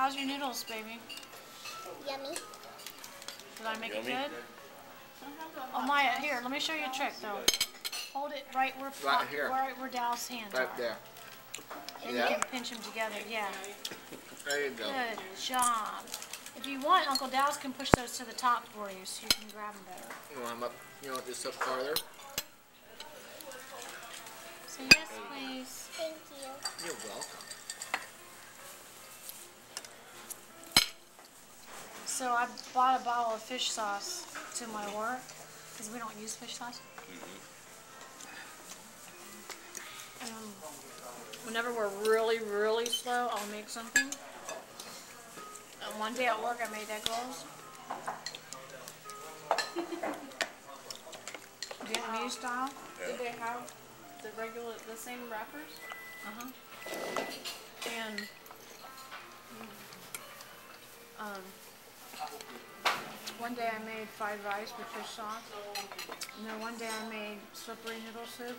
How's your noodles, baby? Yummy. Did I make it good? Oh, Maya, here, let me show you a trick, though. Hold it right where Dallas' hands are. Right there. And you can pinch them together, yeah. There you go. Good job. If you want, Uncle Dallas can push those to the top for you so you can grab them better. You want this up farther? Say yes, please. Thank you. You're welcome. So I bought a bottle of fish sauce to my work because we don't use fish sauce. Whenever we're really, really slow, I'll make something. And one day at work, I made egg rolls. Vietnamese style. Yeah. Did they have the same wrappers? And one day I made fried rice with fish sauce. And then one day I made slippery noodle soup.